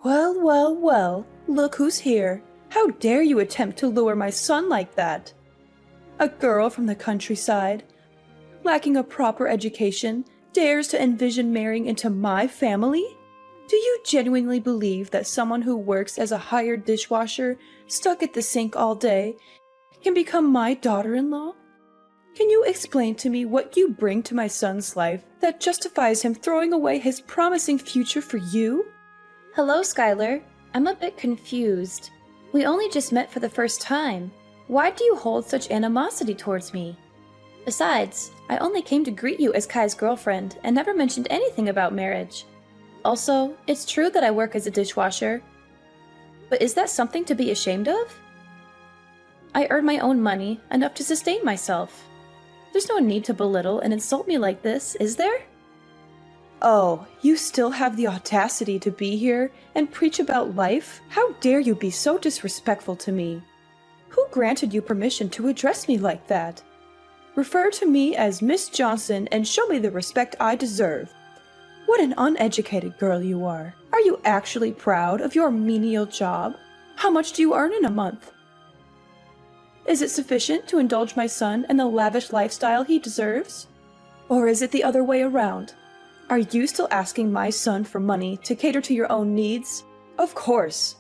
Well, well, well, look who's here. How dare you attempt to lure my son like that? A girl from the countryside, lacking a proper education, dares to envision marrying into my family? Do you genuinely believe that someone who works as a hired dishwasher, stuck at the sink all day, can become my daughter-in-law? Can you explain to me what you bring to my son's life that justifies him throwing away his promising future for you? Hello, Skylar. I'm a bit confused. We only just met for the first time. Why do you hold such animosity towards me? Besides, I only came to greet you as Kai's girlfriend and never mentioned anything about marriage. Also, it's true that I work as a dishwasher. But is that something to be ashamed of? I earn my own money, enough to sustain myself. There's no need to belittle and insult me like this, is there? Oh, you still have the audacity to be here and preach about life? How dare you be so disrespectful to me? Who granted you permission to address me like that? Refer to me as Miss Johnson and show me the respect I deserve. What an uneducated girl you are. Are you actually proud of your menial job? How much do you earn in a month? Is it sufficient to indulge my son in the lavish lifestyle he deserves? Or is it the other way around? Are you still asking my son for money to cater to your own needs? Of course.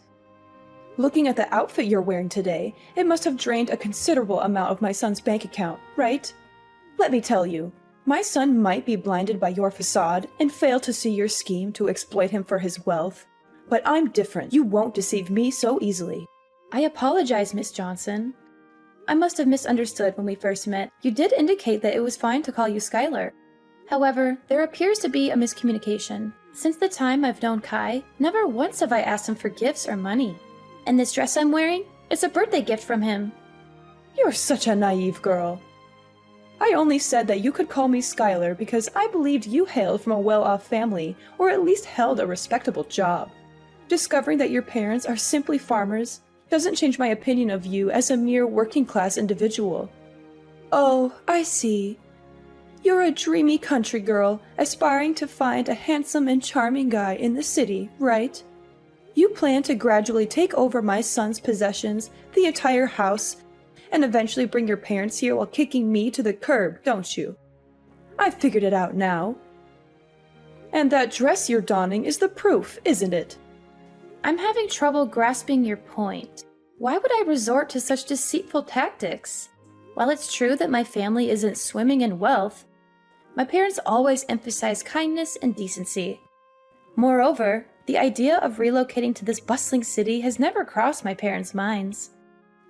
Looking at the outfit you're wearing today, it must have drained a considerable amount of my son's bank account, right? Let me tell you, my son might be blinded by your facade and fail to see your scheme to exploit him for his wealth. But I'm different. You won't deceive me so easily. I apologize, Miss Johnson. I must have misunderstood when we first met. You did indicate that it was fine to call you Skylar. However, there appears to be a miscommunication. Since the time I've known Kai, never once have I asked him for gifts or money. And this dress I'm wearing, it's a birthday gift from him. You're such a naive girl. I only said that you could call me Skylar because I believed you hailed from a well-off family, or at least held a respectable job. Discovering that your parents are simply farmers doesn't change my opinion of you as a mere working-class individual. Oh, I see. You're a dreamy country girl, aspiring to find a handsome and charming guy in the city, right? You plan to gradually take over my son's possessions, the entire house, and eventually bring your parents here while kicking me to the curb, don't you? I've figured it out now. And that dress you're donning is the proof, isn't it? I'm having trouble grasping your point. Why would I resort to such deceitful tactics? While it's true that my family isn't swimming in wealth, my parents always emphasize kindness and decency. Moreover, the idea of relocating to this bustling city has never crossed my parents' minds.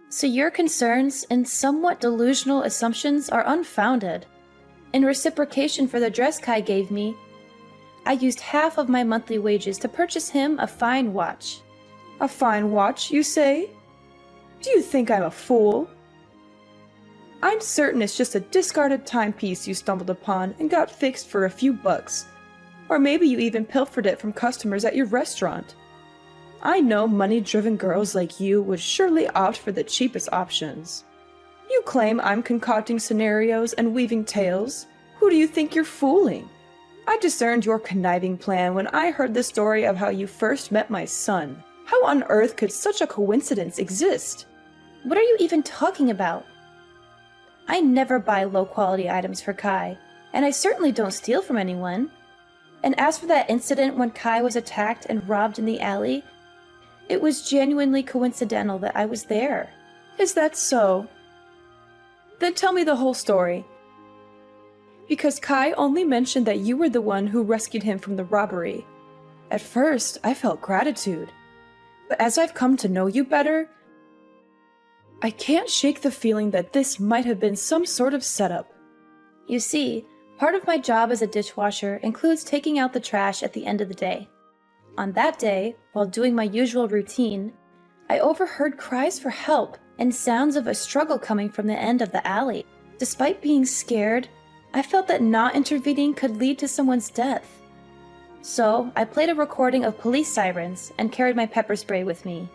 So your concerns and somewhat delusional assumptions are unfounded. In reciprocation for the dress Kai gave me, I used half of my monthly wages to purchase him a fine watch. A fine watch, you say? Do you think I'm a fool? I'm certain it's just a discarded timepiece you stumbled upon and got fixed for a few bucks. Or maybe you even pilfered it from customers at your restaurant. I know money-driven girls like you would surely opt for the cheapest options. You claim I'm concocting scenarios and weaving tales. Who do you think you're fooling? I discerned your conniving plan when I heard the story of how you first met my son. How on earth could such a coincidence exist? What are you even talking about? I never buy low-quality items for Kai, and I certainly don't steal from anyone. And as for that incident when Kai was attacked and robbed in the alley, it was genuinely coincidental that I was there. Is that so? Then tell me the whole story. Because Kai only mentioned that you were the one who rescued him from the robbery. At first, I felt gratitude. But as I've come to know you better, I can't shake the feeling that this might have been some sort of setup. You see, part of my job as a dishwasher includes taking out the trash at the end of the day. On that day, while doing my usual routine, I overheard cries for help and sounds of a struggle coming from the end of the alley. Despite being scared, I felt that not intervening could lead to someone's death. So, I played a recording of police sirens and carried my pepper spray with me.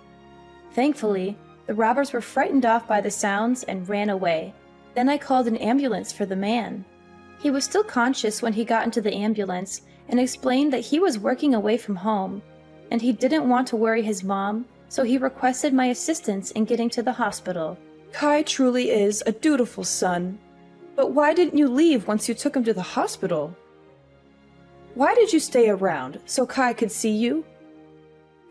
Thankfully, the robbers were frightened off by the sounds and ran away. Then I called an ambulance for the man. He was still conscious when he got into the ambulance and explained that he was working away from home and he didn't want to worry his mom, so he requested my assistance in getting to the hospital. Kai truly is a dutiful son. But why didn't you leave once you took him to the hospital? Why did you stay around, so Kai could see you?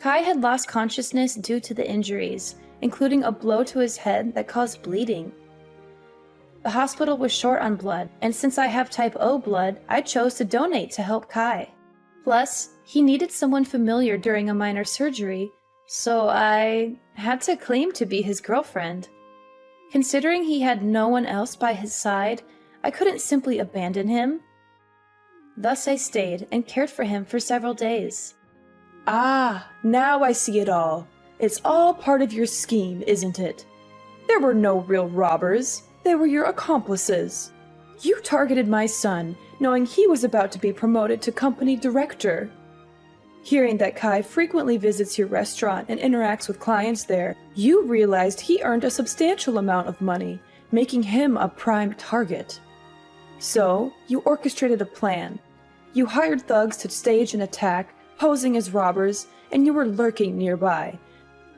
Kai had lost consciousness due to the injuries, including a blow to his head that caused bleeding. The hospital was short on blood, and since I have type O blood, I chose to donate to help Kai. Plus, he needed someone familiar during a minor surgery, so I had to claim to be his girlfriend. Considering he had no one else by his side, I couldn't simply abandon him. Thus I stayed and cared for him for several days. Ah, now I see it all. It's all part of your scheme, isn't it? There were no real robbers. They were your accomplices. You targeted my son, knowing he was about to be promoted to company director. Hearing that Kai frequently visits your restaurant and interacts with clients there, you realized he earned a substantial amount of money, making him a prime target. So, you orchestrated a plan. You hired thugs to stage an attack, posing as robbers, and you were lurking nearby.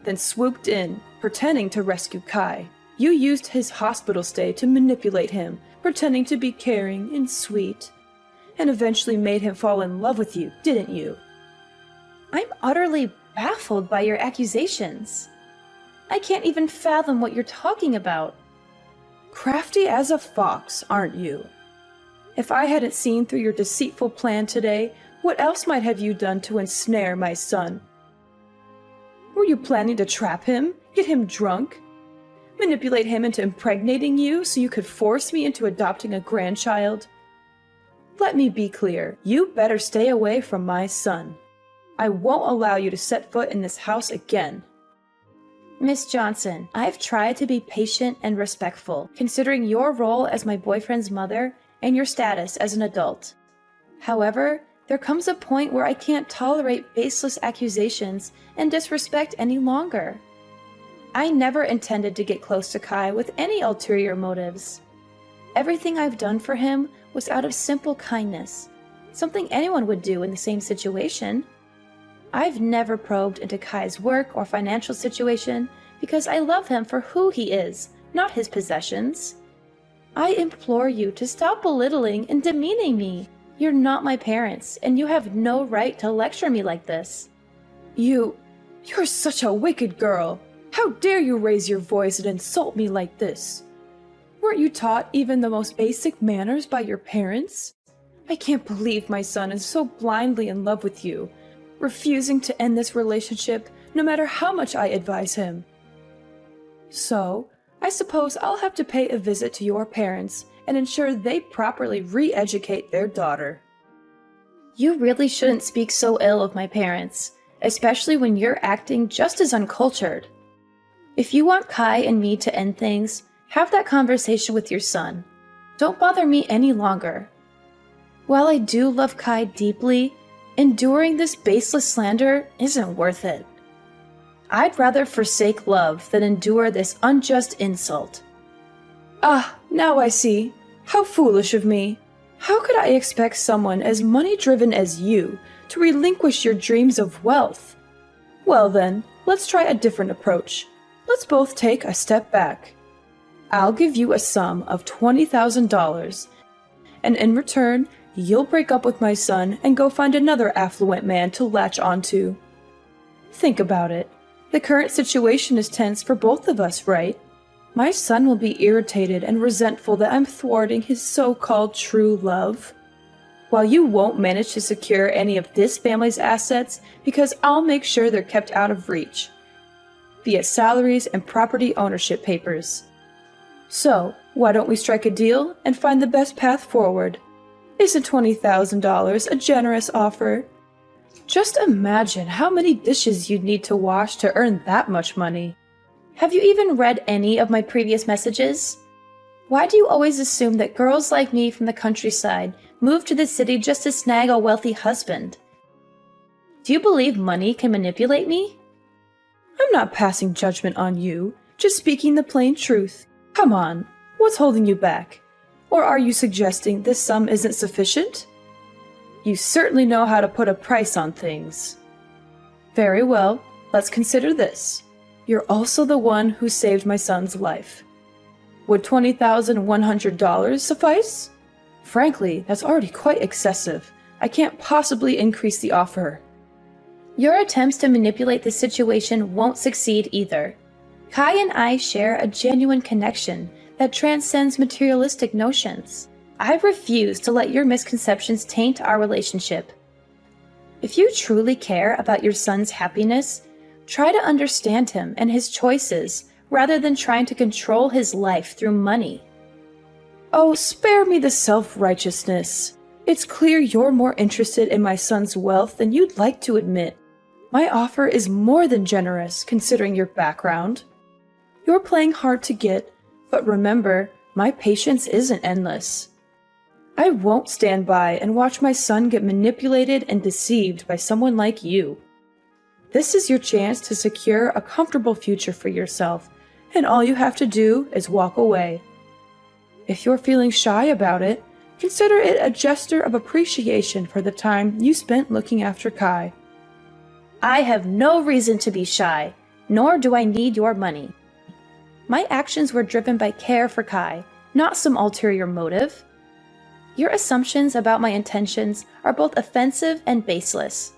Then swooped in, pretending to rescue Kai. You used his hospital stay to manipulate him, pretending to be caring and sweet, and eventually made him fall in love with you, didn't you? I'm utterly baffled by your accusations. I can't even fathom what you're talking about. Crafty as a fox, aren't you? If I hadn't seen through your deceitful plan today, what else might have you done to ensnare my son? Were you planning to trap him, get him drunk, manipulate him into impregnating you so you could force me into adopting a grandchild? Let me be clear, you better stay away from my son. I won't allow you to set foot in this house again. Miss Johnson, I've tried to be patient and respectful, considering your role as my boyfriend's mother and your status as an adult. However, there comes a point where I can't tolerate baseless accusations and disrespect any longer. I never intended to get close to Kai with any ulterior motives. Everything I've done for him was out of simple kindness, something anyone would do in the same situation. I've never probed into Kai's work or financial situation because I love him for who he is, not his possessions. I implore you to stop belittling and demeaning me. You're not my parents, and you have no right to lecture me like this. You're such a wicked girl. How dare you raise your voice and insult me like this? Weren't you taught even the most basic manners by your parents? I can't believe my son is so blindly in love with you, refusing to end this relationship no matter how much I advise him. So, I suppose I'll have to pay a visit to your parents and ensure they properly re-educate their daughter. You really shouldn't speak so ill of my parents, especially when you're acting just as uncultured. If you want Kai and me to end things, have that conversation with your son. Don't bother me any longer. While I do love Kai deeply, enduring this baseless slander isn't worth it. I'd rather forsake love than endure this unjust insult. Ah, now I see. How foolish of me. How could I expect someone as money-driven as you to relinquish your dreams of wealth? Well then, let's try a different approach. Let's both take a step back. I'll give you a sum of $20,000, and in return, you'll break up with my son and go find another affluent man to latch onto. Think about it. The current situation is tense for both of us, right? My son will be irritated and resentful that I'm thwarting his so-called true love, while you won't manage to secure any of this family's assets because I'll make sure they're kept out of reach, via salaries and property ownership papers. So, why don't we strike a deal and find the best path forward? Isn't $20,000 a generous offer? Just imagine how many dishes you'd need to wash to earn that much money. Have you even read any of my previous messages? Why do you always assume that girls like me from the countryside move to the city just to snag a wealthy husband? Do you believe money can manipulate me? I'm not passing judgment on you, just speaking the plain truth. Come on, what's holding you back? Or are you suggesting this sum isn't sufficient? You certainly know how to put a price on things. Very well, let's consider this. You're also the one who saved my son's life. Would $20,100 suffice? Frankly, that's already quite excessive. I can't possibly increase the offer. Your attempts to manipulate the situation won't succeed either. Kai and I share a genuine connection that transcends materialistic notions. I refuse to let your misconceptions taint our relationship. If you truly care about your son's happiness, try to understand him and his choices rather than trying to control his life through money. Oh, spare me the self-righteousness. It's clear you're more interested in my son's wealth than you'd like to admit. My offer is more than generous, considering your background. You're playing hard to get, but remember, my patience isn't endless. I won't stand by and watch my son get manipulated and deceived by someone like you. This is your chance to secure a comfortable future for yourself, and all you have to do is walk away. If you're feeling shy about it, consider it a gesture of appreciation for the time you spent looking after Kai. I have no reason to be shy, nor do I need your money. My actions were driven by care for Kai, not some ulterior motive. Your assumptions about my intentions are both offensive and baseless.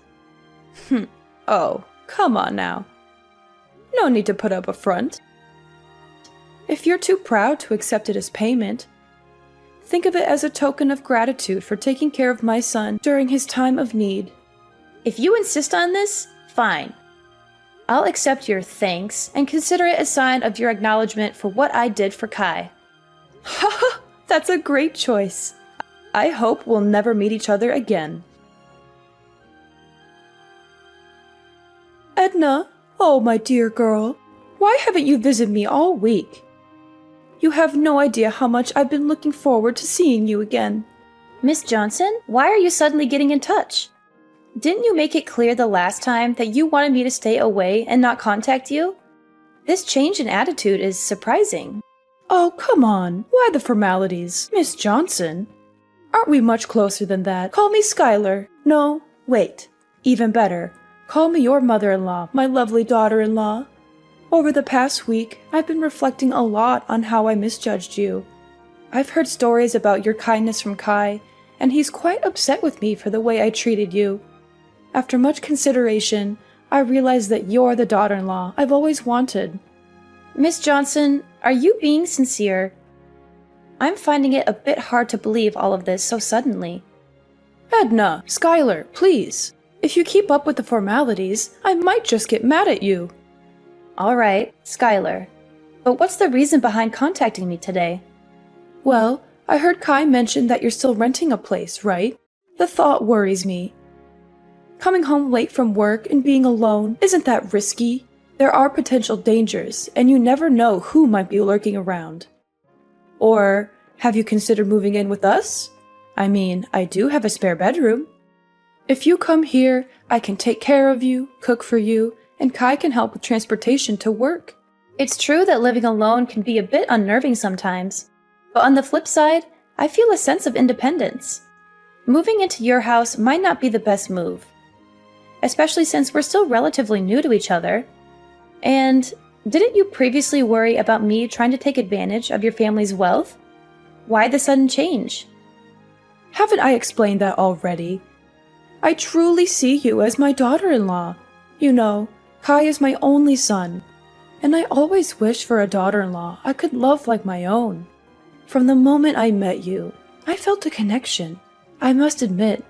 Oh, come on now. No need to put up a front. If you're too proud to accept it as payment, think of it as a token of gratitude for taking care of my son during his time of need. If you insist on this, fine. I'll accept your thanks and consider it a sign of your acknowledgement for what I did for Kai. Haha, that's a great choice. I hope we'll never meet each other again. Edna, oh my dear girl, why haven't you visited me all week? You have no idea how much I've been looking forward to seeing you again. Miss Johnson, why are you suddenly getting in touch? Didn't you make it clear the last time that you wanted me to stay away and not contact you? This change in attitude is surprising. Oh, come on. Why the formalities? Miss Johnson? Aren't we much closer than that? Call me Skylar. No, wait. Even better. Call me your mother-in-law, my lovely daughter-in-law. Over the past week, I've been reflecting a lot on how I misjudged you. I've heard stories about your kindness from Kai, and he's quite upset with me for the way I treated you. After much consideration, I realized that you're the daughter-in-law I've always wanted. Miss Johnson, are you being sincere? I'm finding it a bit hard to believe all of this so suddenly. Edna, Skylar, please. If you keep up with the formalities, I might just get mad at you. All right, Skylar. But what's the reason behind contacting me today? Well, I heard Kai mention that you're still renting a place, right? The thought worries me. Coming home late from work and being alone, isn't that risky? There are potential dangers, and you never know who might be lurking around. Or, have you considered moving in with us? I mean, I do have a spare bedroom. If you come here, I can take care of you, cook for you, and Kai can help with transportation to work. It's true that living alone can be a bit unnerving sometimes, but on the flip side, I feel a sense of independence. Moving into your house might not be the best move, especially since we're still relatively new to each other. And didn't you previously worry about me trying to take advantage of your family's wealth? Why the sudden change? Haven't I explained that already? I truly see you as my daughter-in-law. You know, Kai is my only son, and I always wished for a daughter-in-law I could love like my own. From the moment I met you, I felt a connection. I must admit,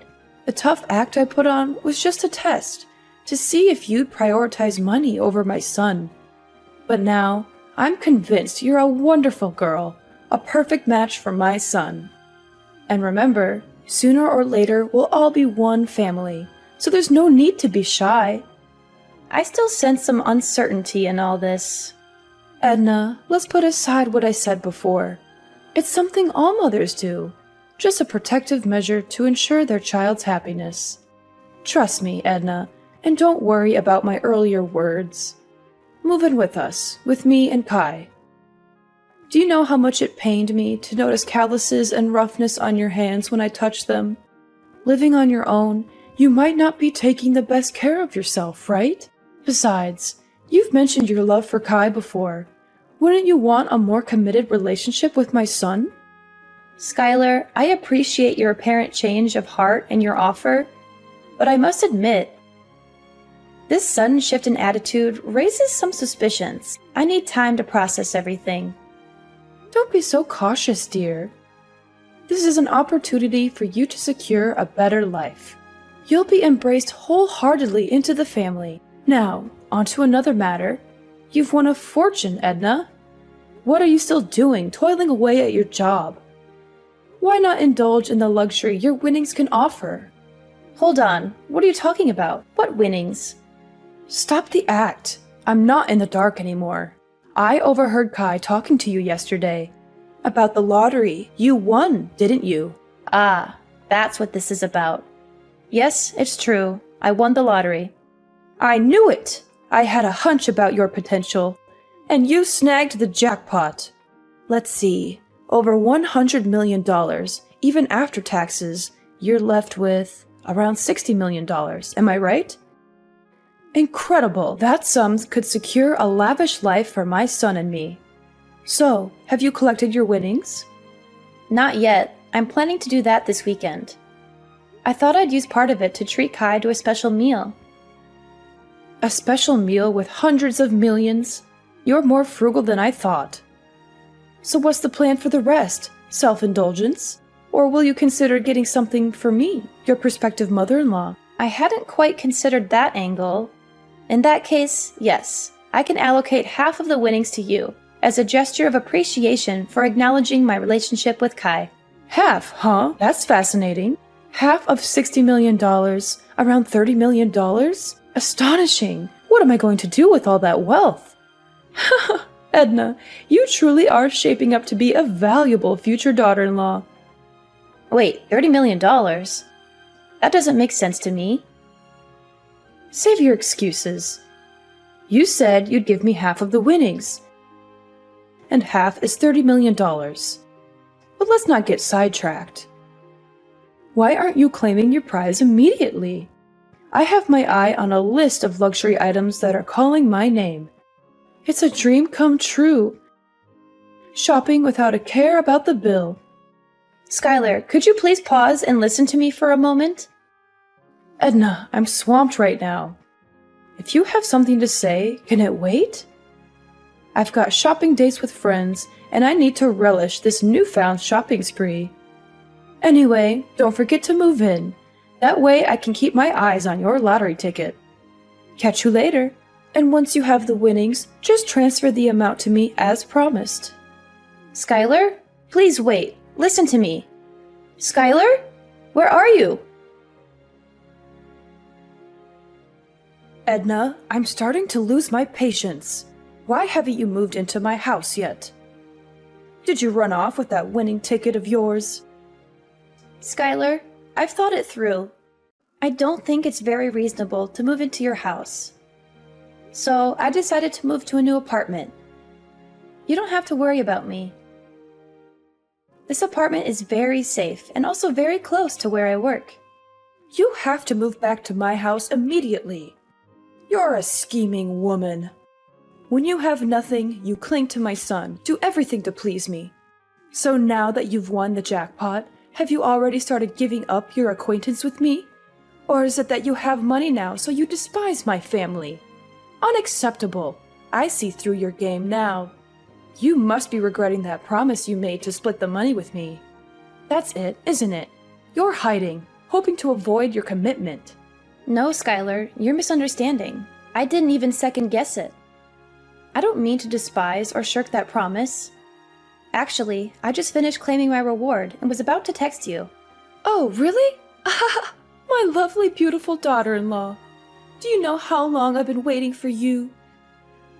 the tough act I put on was just a test, to see if you'd prioritize money over my son. But now, I'm convinced you're a wonderful girl, a perfect match for my son. And remember, sooner or later we'll all be one family, so there's no need to be shy. I still sense some uncertainty in all this. Edna, let's put aside what I said before. It's something all mothers do, just a protective measure to ensure their child's happiness. Trust me, Edna, and don't worry about my earlier words. Move in with us, with me and Kai. Do you know how much it pained me to notice calluses and roughness on your hands when I touched them? Living on your own, You might not be taking the best care of yourself, right? Besides, you've mentioned your love for Kai before. Wouldn't you want a more committed relationship with my son? Skylar, I appreciate your apparent change of heart and your offer, but I must admit, this sudden shift in attitude raises some suspicions. I need time to process everything. Don't be so cautious, dear. This is an opportunity for you to secure a better life. You'll be embraced wholeheartedly into the family. Now, on to another matter. You've won a fortune, Edna. What are you still doing, toiling away at your job? Why not indulge in the luxury your winnings can offer? Hold on, what are you talking about? What winnings? Stop the act. I'm not in the dark anymore. I overheard Kai talking to you yesterday. About the lottery. You won, didn't you? Ah, that's what this is about. Yes, it's true. I won the lottery. I knew it! I had a hunch about your potential. And you snagged the jackpot. Let's see. Over $100 million, even after taxes, you're left with around $60 million. Am I right? Incredible! That sum could secure a lavish life for my son and me. So, have you collected your winnings? Not yet. I'm planning to do that this weekend. I thought I'd use part of it to treat Kai to a special meal. A special meal with hundreds of millions? You're more frugal than I thought. So what's the plan for the rest? Self-indulgence? Or will you consider getting something for me, your prospective mother-in-law? I hadn't quite considered that angle. In that case, yes, I can allocate half of the winnings to you, as a gesture of appreciation for acknowledging my relationship with Kai. Half, huh? That's fascinating. Half of $60 million, around $30 million? Astonishing! What am I going to do with all that wealth? Edna, you truly are shaping up to be a valuable future daughter-in-law. Wait, $30 million? That doesn't make sense to me. Save your excuses. You said you'd give me half of the winnings. And half is $30 million. But let's not get sidetracked. Why aren't you claiming your prize immediately? I have my eye on a list of luxury items that are calling my name. It's a dream come true. Shopping without a care about the bill. Skylar, could you please pause and listen to me for a moment? Edna, I'm swamped right now. If you have something to say, can it wait? I've got shopping dates with friends, and I need to relish this newfound shopping spree. Anyway, don't forget to move in. That way I can keep my eyes on your lottery ticket. Catch you later. And once you have the winnings, just transfer the amount to me as promised. Skylar, please wait. Listen to me. Skylar? Where are you? Edna, I'm starting to lose my patience. Why haven't you moved into my house yet? Did you run off with that winning ticket of yours? Skylar, I've thought it through. I don't think it's very reasonable to move into your house. So I decided to move to a new apartment. You don't have to worry about me. This apartment is very safe and also very close to where I work. You have to move back to my house immediately. You're a scheming woman. When you have nothing, you cling to my son, do everything to please me. So now that you've won the jackpot, have you already started giving up your acquaintance with me? Or is it that you have money now, so you despise my family? Unacceptable. I see through your game now. You must be regretting that promise you made to split the money with me. That's it, isn't it? You're hiding, hoping to avoid your commitment. No, Skylar, you're misunderstanding. I didn't even second guess it. I don't mean to despise or shirk that promise. Actually, I just finished claiming my reward and was about to text you. Oh, really? My lovely, beautiful daughter-in-law. Do you know how long I've been waiting for you?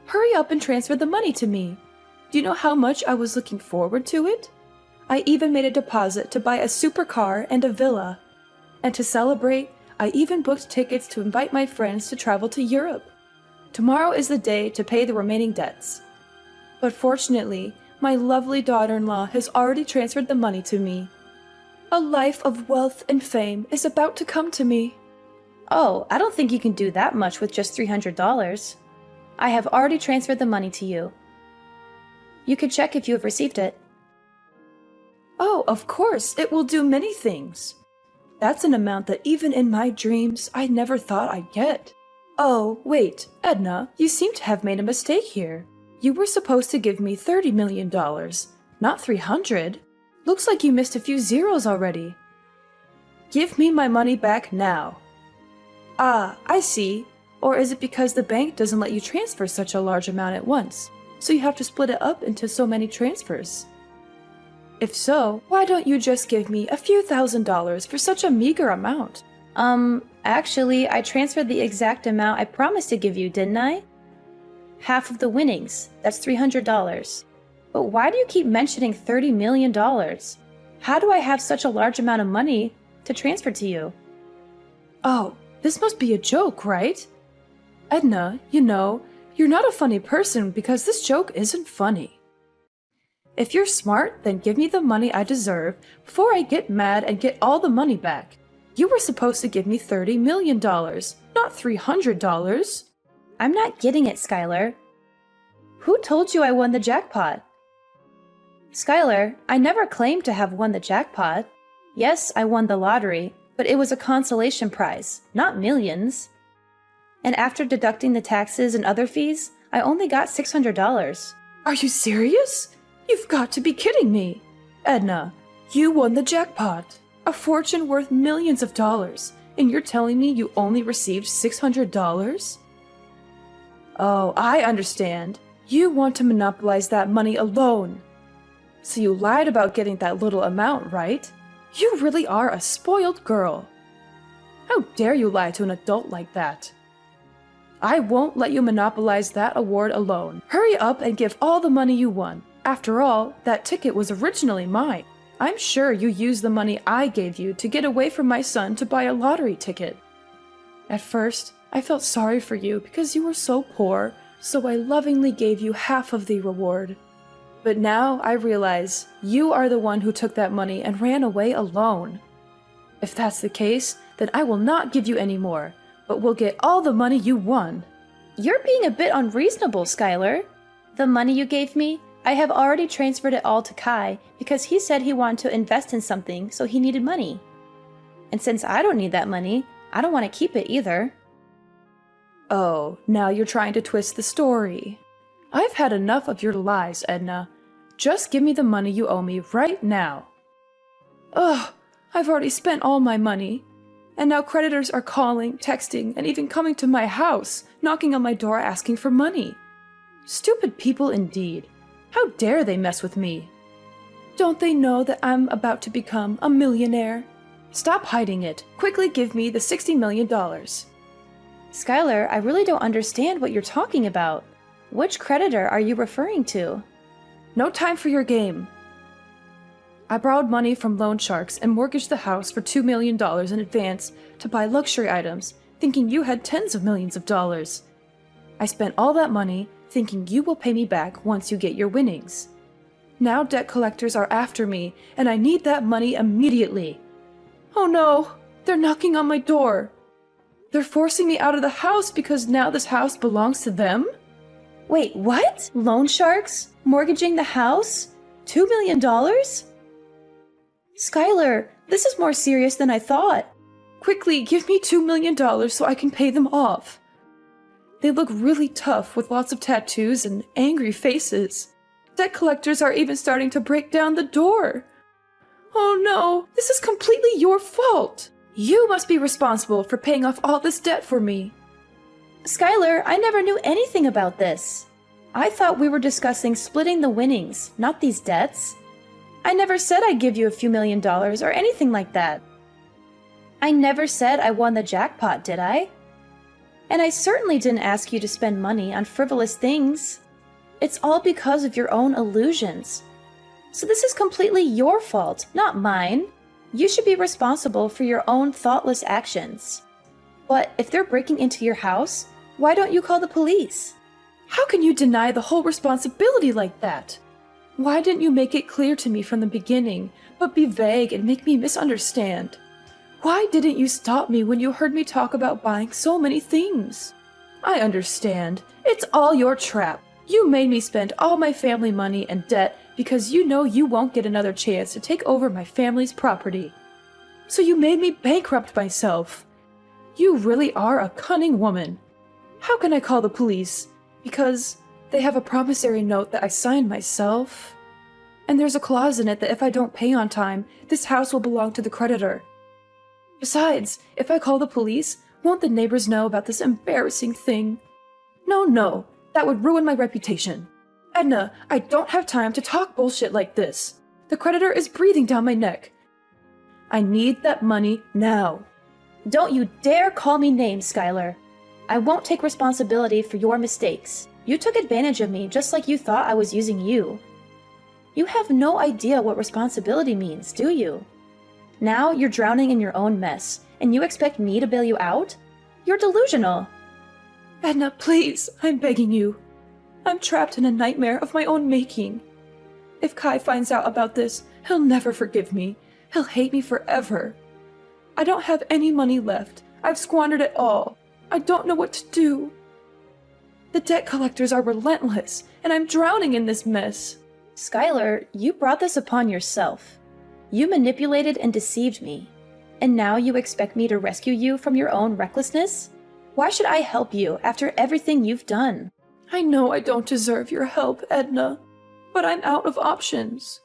Hurry up and transfer the money to me. Do you know how much I was looking forward to it? I even made a deposit to buy a supercar and a villa. And to celebrate, I even booked tickets to invite my friends to travel to Europe. Tomorrow is the day to pay the remaining debts. But fortunately, my lovely daughter-in-law has already transferred the money to me. A life of wealth and fame is about to come to me. Oh, I don't think you can do that much with just $300. I have already transferred the money to you. You can check if you have received it. Oh, of course, it will do many things. That's an amount that even in my dreams, I never thought I'd get. Oh, wait, Edna, you seem to have made a mistake here. You were supposed to give me $30 million, not 300. Looks like you missed a few zeros already. Give me my money back now. Ah, I see. Or is it because the bank doesn't let you transfer such a large amount at once, so you have to split it up into so many transfers? If so, why don't you just give me a few $1,000s for such a meager amount? Actually, I transferred the exact amount I promised to give you, didn't I? Half of the winnings, that's $300. But why do you keep mentioning $30 million? How do I have such a large amount of money to transfer to you? Oh, this must be a joke, right? Edna, you know, you're not a funny person because this joke isn't funny. If you're smart, then give me the money I deserve before I get mad and get all the money back. You were supposed to give me $30 million, not $300. I'm not getting it, Skylar. Who told you I won the jackpot? Skylar, I never claimed to have won the jackpot. Yes, I won the lottery, but it was a consolation prize, not millions. And after deducting the taxes and other fees, I only got $600. Are you serious? You've got to be kidding me. Edna, you won the jackpot. A fortune worth millions of dollars, and you're telling me you only received $600? Oh, I understand. You want to monopolize that money alone. So you lied about getting that little amount, right? You really are a spoiled girl. How dare you lie to an adult like that? I won't let you monopolize that award alone. Hurry up and give all the money you won. After all, that ticket was originally mine. I'm sure you used the money I gave you to get away from my son to buy a lottery ticket. At first, I felt sorry for you because you were so poor, so I lovingly gave you half of the reward. But now I realize you are the one who took that money and ran away alone. If that's the case, then I will not give you any more, but will get all the money you won. You're being a bit unreasonable, Skylar. The money you gave me, I have already transferred it all to Kai because he said he wanted to invest in something, so he needed money. And since I don't need that money, I don't want to keep it either. Oh, now you're trying to twist the story. I've had enough of your lies, Edna. Just give me the money you owe me right now. Ugh, I've already spent all my money. And now creditors are calling, texting, and even coming to my house, knocking on my door asking for money. Stupid people indeed. How dare they mess with me? Don't they know that I'm about to become a millionaire? Stop hiding it. Quickly give me the $60 million. Skylar, I really don't understand what you're talking about. Which creditor are you referring to? No time for your game. I borrowed money from loan sharks and mortgaged the house for $2 million in advance to buy luxury items, thinking you had tens of millions of dollars. I spent all that money thinking you will pay me back once you get your winnings. Now debt collectors are after me, and I need that money immediately. Oh no, they're knocking on my door. They're forcing me out of the house because now this house belongs to them? Wait, what? Loan sharks? Mortgaging the house? $2 million? Skylar, this is more serious than I thought. Quickly, give me $2 million so I can pay them off. They look really tough with lots of tattoos and angry faces. Debt collectors are even starting to break down the door. Oh no, this is completely your fault. You must be responsible for paying off all this debt for me. Skylar, I never knew anything about this. I thought we were discussing splitting the winnings, not these debts. I never said I'd give you a few $1 million or anything like that. I never said I won the jackpot, did I? And I certainly didn't ask you to spend money on frivolous things. It's all because of your own illusions. So this is completely your fault, not mine. You should be responsible for your own thoughtless actions. But if they're breaking into your house, why don't you call the police? How can you deny the whole responsibility like that? Why didn't you make it clear to me from the beginning, but be vague and make me misunderstand? Why didn't you stop me when you heard me talk about buying so many things? I understand. It's all your trap. You made me spend all my family money and debt because you know you won't get another chance to take over my family's property. So you made me bankrupt myself. You really are a cunning woman. How can I call the police? Because they have a promissory note that I signed myself. And there's a clause in it that if I don't pay on time, this house will belong to the creditor. Besides, if I call the police, won't the neighbors know about this embarrassing thing? No, that would ruin my reputation. Edna, I don't have time to talk bullshit like this. The creditor is breathing down my neck. I need that money now. Don't you dare call me names, Skylar. I won't take responsibility for your mistakes. You took advantage of me just like you thought I was using you. You have no idea what responsibility means, do you? Now you're drowning in your own mess, and you expect me to bail you out? You're delusional. Edna, please, I'm begging you. I'm trapped in a nightmare of my own making. If Kai finds out about this, he'll never forgive me. He'll hate me forever. I don't have any money left. I've squandered it all. I don't know what to do. The debt collectors are relentless, and I'm drowning in this mess. Skylar, you brought this upon yourself. You manipulated and deceived me. And now you expect me to rescue you from your own recklessness? Why should I help you after everything you've done? I know I don't deserve your help, Edna, but I'm out of options.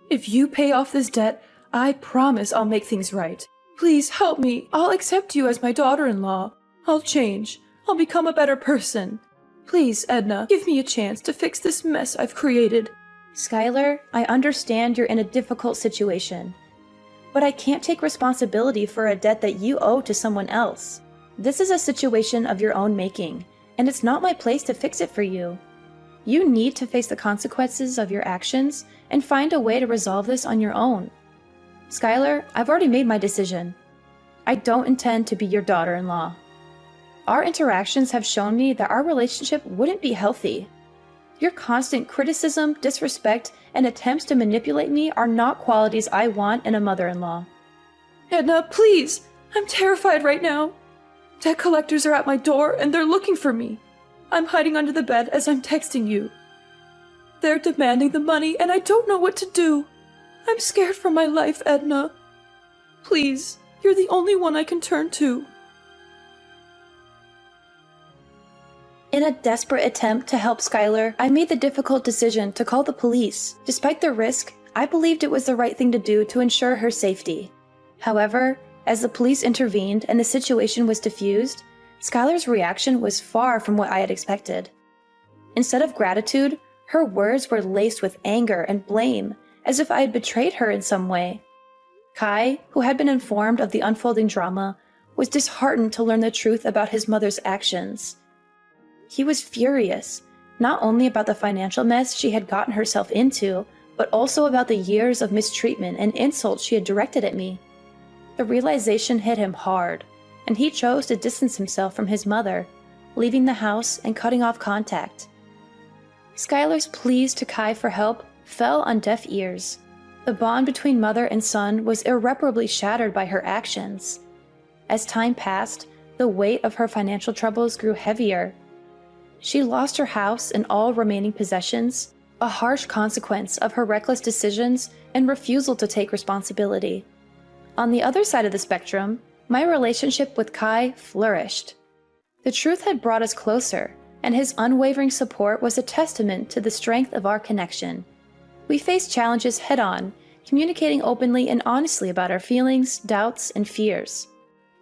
If you pay off this debt, I promise I'll make things right. Please help me. I'll accept you as my daughter-in-law. I'll change. I'll become a better person. Please, Edna, give me a chance to fix this mess I've created. Skylar, I understand you're in a difficult situation, but I can't take responsibility for a debt that you owe to someone else. This is a situation of your own making, and it's not my place to fix it for you. You need to face the consequences of your actions and find a way to resolve this on your own. Skylar, I've already made my decision. I don't intend to be your daughter-in-law. Our interactions have shown me that our relationship wouldn't be healthy. Your constant criticism, disrespect, and attempts to manipulate me are not qualities I want in a mother-in-law. Edna, please! I'm terrified right now. Debt collectors are at my door and they're looking for me. I'm hiding under the bed as I'm texting you. They're demanding the money and I don't know what to do. I'm scared for my life, Edna. Please, you're the only one I can turn to. In a desperate attempt to help Skylar, I made the difficult decision to call the police. Despite the risk, I believed it was the right thing to do to ensure her safety. However, as the police intervened and the situation was diffused, Skylar's reaction was far from what I had expected. Instead of gratitude, her words were laced with anger and blame, as if I had betrayed her in some way. Kai, who had been informed of the unfolding drama, was disheartened to learn the truth about his mother's actions. He was furious, not only about the financial mess she had gotten herself into, but also about the years of mistreatment and insults she had directed at me. The realization hit him hard, and he chose to distance himself from his mother, leaving the house and cutting off contact. Skylar's pleas to Kai for help fell on deaf ears. The bond between mother and son was irreparably shattered by her actions. As time passed, the weight of her financial troubles grew heavier. She lost her house and all remaining possessions, a harsh consequence of her reckless decisions and refusal to take responsibility. On the other side of the spectrum, my relationship with Kai flourished. The truth had brought us closer, and his unwavering support was a testament to the strength of our connection. We faced challenges head-on, communicating openly and honestly about our feelings, doubts, and fears.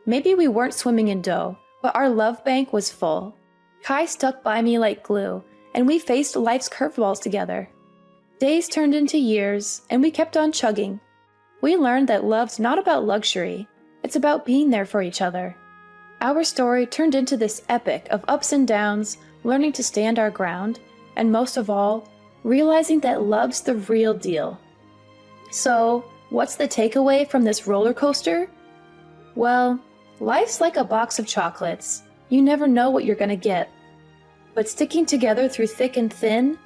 Maybe we weren't swimming in dough, but our love bank was full. Kai stuck by me like glue, and we faced life's curveballs together. Days turned into years, and we kept on chugging. We learned that love's not about luxury, it's about being there for each other. Our story turned into this epic of ups and downs, learning to stand our ground, and most of all, realizing that love's the real deal. So, what's the takeaway from this roller coaster? Well, life's like a box of chocolates. You never know what you're gonna get. But sticking together through thick and thin,